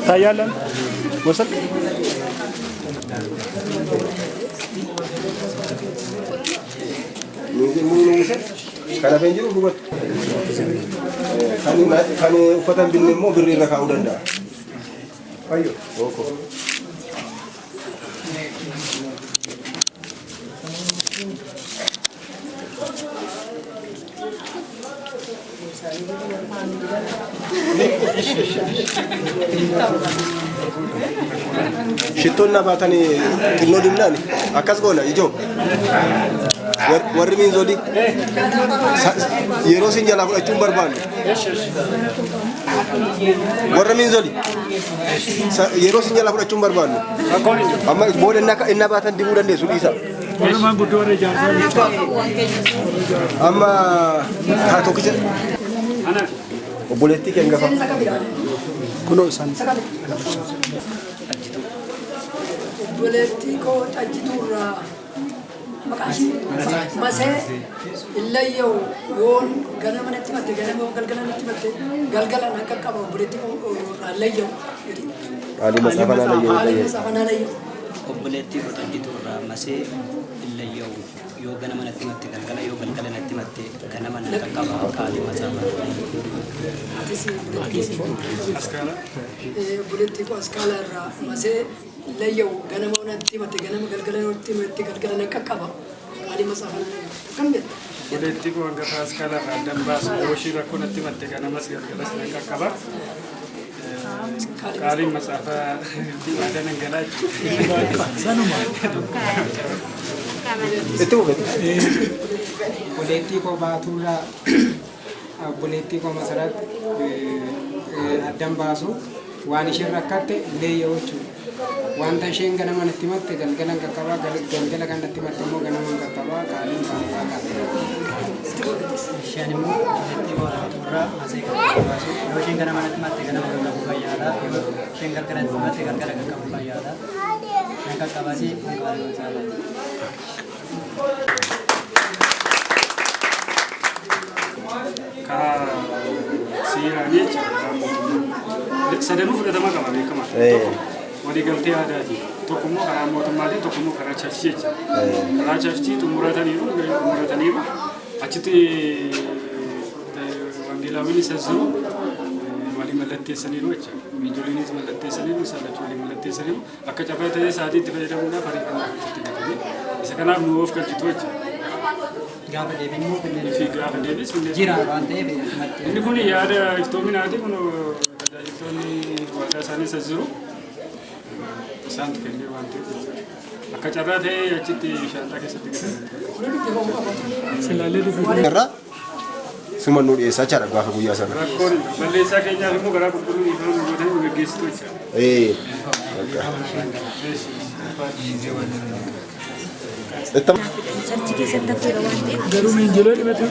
Tayalan. Masak. Kana penjuru buat. Kani ufatan binne mo birri raka udanda. Ayo. Oko. Shitonna batani kinno dimnani akas gola ijo warri min zodi yero sin jala fudachun barbaadu warri min zodi yero sin jala fudachun barbaadu amma bode inna batan dibu dande su disa walumaan guddoo warra ijaarsaa amma haa tokkicha obboleettii keenya gafa kunoo isaan obboleettii koo xajjituurraa masee illayyawu yoon ganama natti matte ganama galgala natti matte galgala akka qaba obboleettii koo illayyawu Alima safanaa layyawu obboleettii koo xajjituurraa masee illayyawu yoo ganama natti matte galgala yoo galgala natti matte ganama akka qaba kaalima safanaa obboleettii koo askaala irraa masee illayyawu ganama natti matte ganama galgala natti matte galgala akka qaba kaalima safanaa kam jedha obboleettii koo hangafa askaala irraa addan baasu yoo ishii rakkoo natti matte ganamas galgalas akka qaba Karim masafa ada nenggalaj. Sanuma. Itu betul. Bolehti ko batura bolehti ko masarat adam basu wani shirrakate leeyochu wanta isheen ganama natti matte galgala qaqqaba galgala kan natti matte immoo ganama qaqqaba kaaliin qaqqaba isheen immoo bolehti ko batura asee qaqqabaasu yoo isheen ganama natti matte ganama qaqqabu fayyaadha yoo isheen galgala natti matte galgala qaqqabu fayyaadha nan qaqqabaasi qaqqabu saalaati Kara seeraan jechuudha. Sadanuu fudhatama qaba beekama. Walii galtee aadaati. Tokkummoo karaa mootummaatiin tokkummoo karaa chaarchii jechuudha. Karaa chaarchii xumurataniiru achitti wangeelaawwan isa jiru walii mallatteessaniiru jechuudha. Ijoolleen mallatteessaniiru isaan lachuu walii mallatteessaniiru akka cabaa ta'ee sa'aatii itti fayyadamuudhaaf ariifannaa itti gatanii isa kanaaf nu of galchitu jechuudha. Gaafa deebiin fi gaafa deebis jira waan ta'eef inni kun yaada iftoominaati kun tajaajiltoonni waldaa isaanii isa jiru isaantu kennee waan ta'eef akka carraa ta'ee achitti shaanxaa keessatti irra simannuu dhiyeessaa jira gaafa guyyaa sana. Rakkoon balleessaa keenyaaf immoo garaa qulqulluu ifaan gootanii nu gaggeessitu jechuudha. Sarchi keessatti hafeera waan ta'eef. Garuu miinjiloo dhibatu.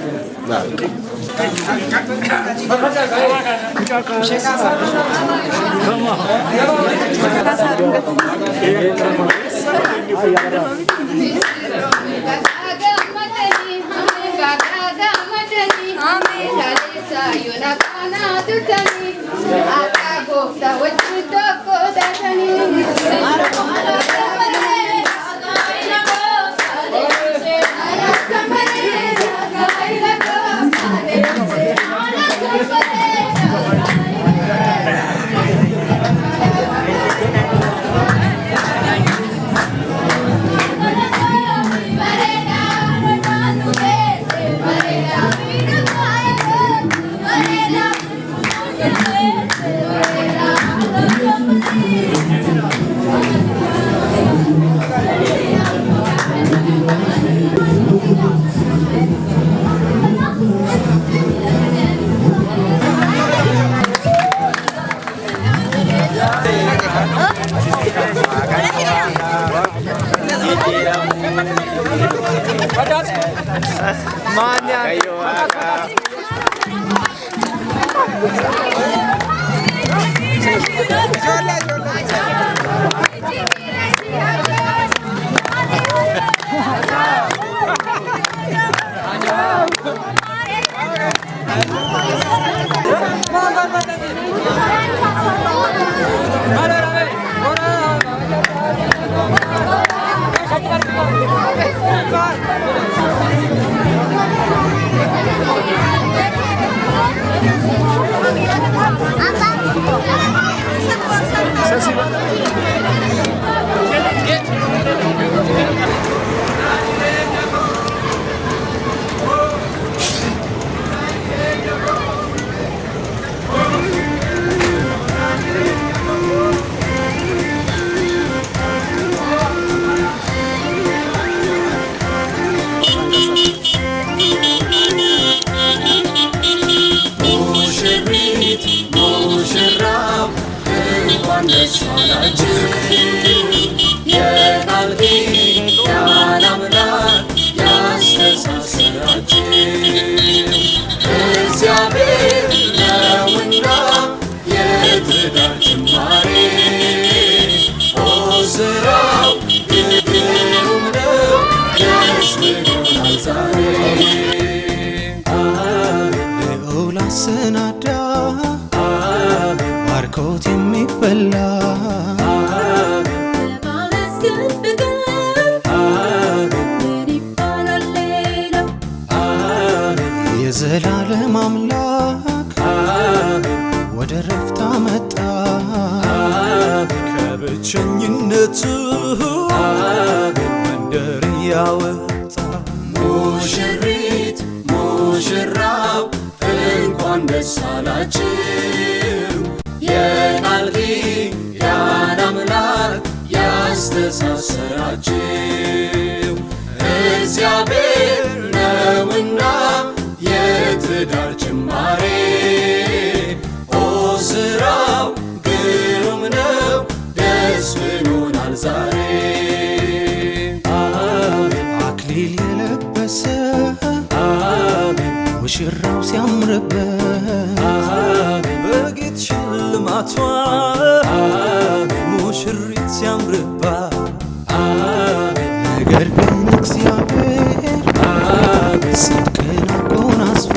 የዘላለም አምላክ ወደ ረፍታ መጣ ከብቸኝነቱ መንደር ያወጣ ሙሽሪት ሙሽራው እንኳን ደስ አላችሁ የቃል ኪዳን አምላክ ያስተሳሰራችሁ እግዚአብሔር ነውና የትዳር ጅማሬ ኦ ስራው ግሩም ነው ደስ ብሎናል ዛሬ አክሊል የለበሰ ሙሽራው ሲያምርበት በጌጥ ሽልማቷ ሙሽሪት ሲያምርባት ነገር ግን እግዚአብሔር ጽድቅን አጎናጽፎ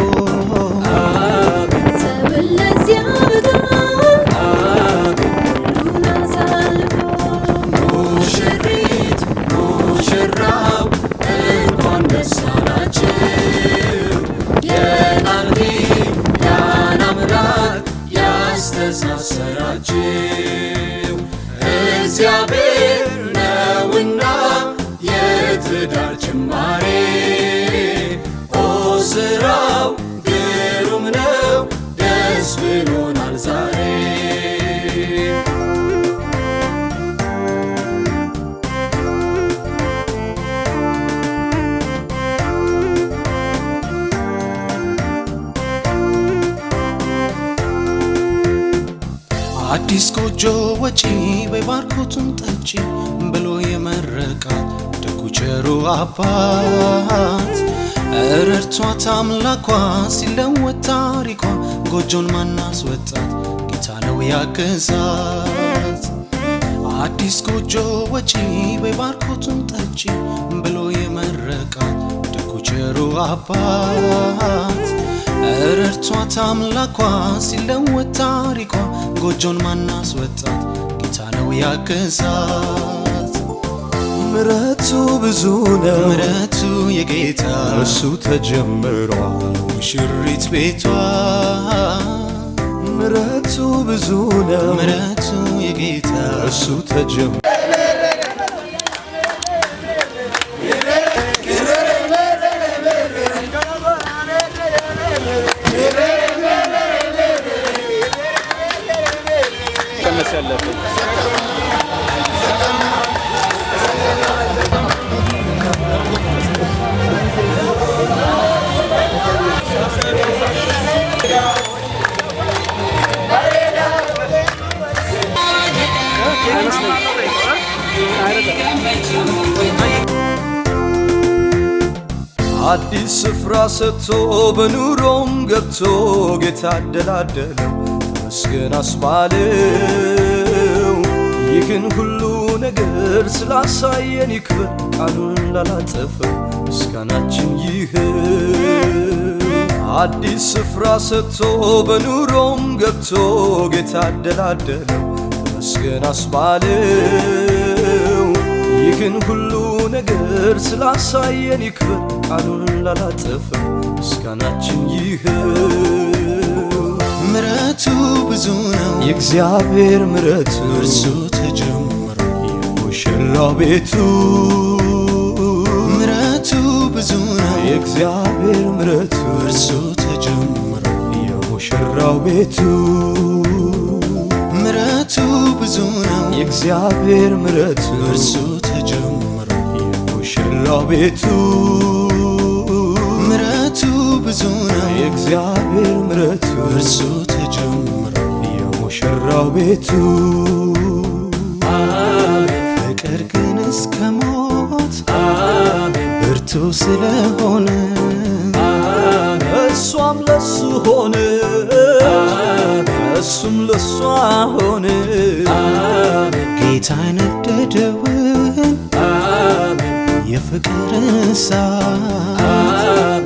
ያስተሳሰራችሁ እግዚአብሔር ነውና የትዳር ጅማሬ ኦ ስራው ግሩም ነው ደስ ብሎናል ዛሬ አዲስ ጎጆ ወጪ በባርኮቱን ጠጪ ብሎ የመረቃት ደጉ ቸሩ አባት ረድቷት አምላኳ ሲለወጥ ታሪኳ ጎጆን ማናስወጣት ጌታ ነው ያገዛት አዲስ ጎጆ ወጪ በባርኮቱን ጠጪ ብሎ የመረቃት ደጉ ቸሩ አባት ረድቷት አምላኳ ሲለወጥ ታሪኳ ጎጆን ማናስወጣት ጌታ ነው ያገዛት ምሕረቱ ብዙ ነው ምሕረቱ የጌታ እሱ ተጀምሯል ሙሽሪት ቤቷ ምሕረቱ ብዙ ነው ምሕረቱ የጌታ እሱ ተጀምሯል አዲስ ስፍራ ሰጥቶ በኑሮም ገብቶ ጌታ አደላደለው ተመስገን አስባለው ይህን ሁሉ ነገር ስላሳየን ይክበር ቃሉን ላላጠፈው ምስጋናችን ይህ አዲስ ስፍራ ሰጥቶ በኑሮም ገብቶ ጌታ አደላደለው ተመስገን አስባለው ይህን ሁሉ ነገር ስላሳየን ይክበር ቃሉን ላላጠፈው ምስጋናችን ይህ ምሕረቱ ብዙ ነው የእግዚአብሔር ምሕረቱ እርሱ ተጀምሮ የሙሽራው ቤቱ ምሕረቱ ብዙ ነው የእግዚአብሔር ምሕረቱ እርሱ ተጀምሮ የሙሽራው ቤቱ ምሕረቱ ብዙ ነው የእግዚአብሔር ምሕረቱ እርሱ ተጀምሮ የሙሽራው ቤቱ ምሕረቱ ብዙ ነው የእግዚአብሔር ምሕረቱ እርሱ ተጀምሮ የሙሽራው ቤቱ ፍቅር ግን እስከ ሞት ብርቱ ስለሆነ እሷም ለሱ ሆነ እሱም ለሷ ሆነ ጌታ ነደደውን የፍቅር እሳት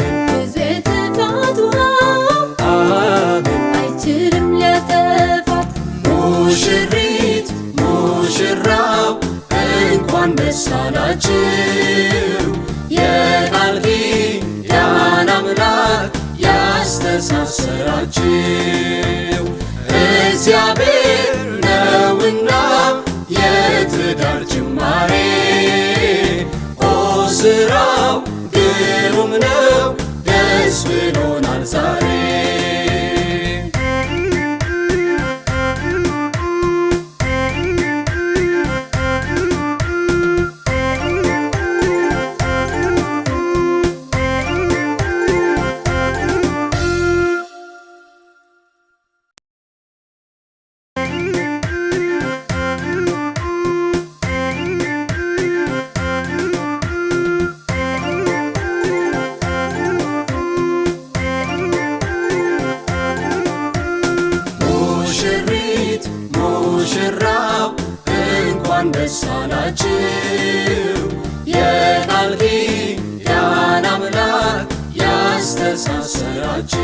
አይችልም ሊያጠፋት ሙሽሪት ሙሽራው እንኳን ደስ አላችሁ የቃል ኪዳን አምላክ ያስተሳሰራችሁ እግዚአብሔር ነውና የትዳር ጅማሬ ኦ ስራው ግሩም ነው ደስ ብሎናል ዛሬ ሙሽራው እንኳን ደስ አላችሁ የቃል ኪዳን አምላክ ያስተሳሰራችሁ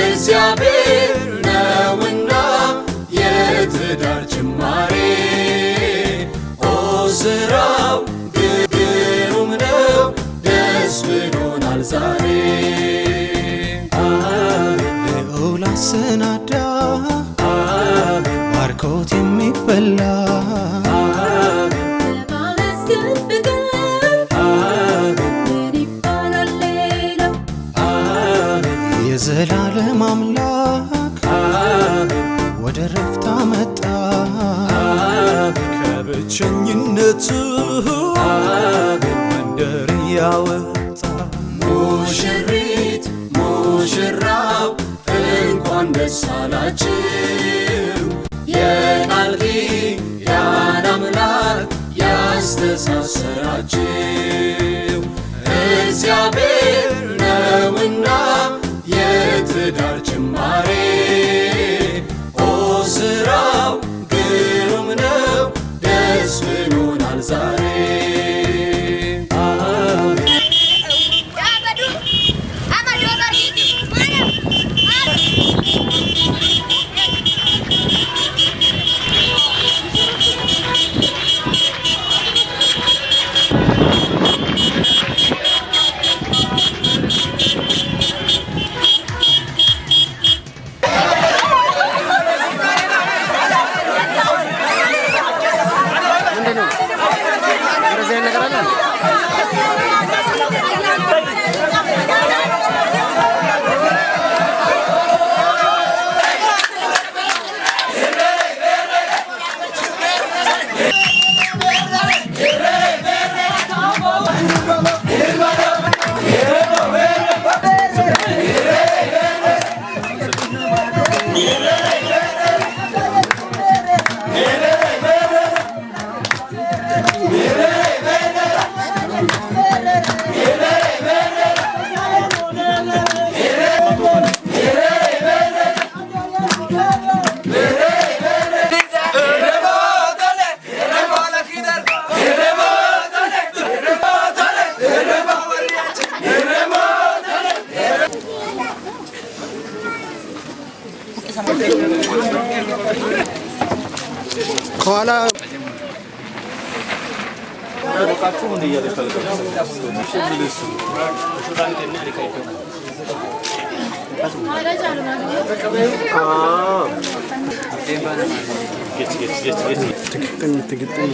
እግዚአብሔር ነውና የትዳር ጅማሬ ኦ ስራው ግሩም ነው ደስ ብሎናል ዛሬ ልዑል አሰናዳ ባርኮት የሚበላ የዘላለም አምላክ ወደ ረፍት አመጣ ከብቸኝነት መንደር ያወጣ ሙሽሪት ሙሽራው እንኳን ደስ አላችሁ የቃል ኪዳን አምላክ ያስተሳሰራችሁ እግዚአብሔር ነውና የትዳር ጅማሬ ኦ ስራው ግሩም ነው ደስ ብሎናል ዛሬ ከኋላ ሮቃችሁ እንደ እያለ ይፈልጋል ትግጥም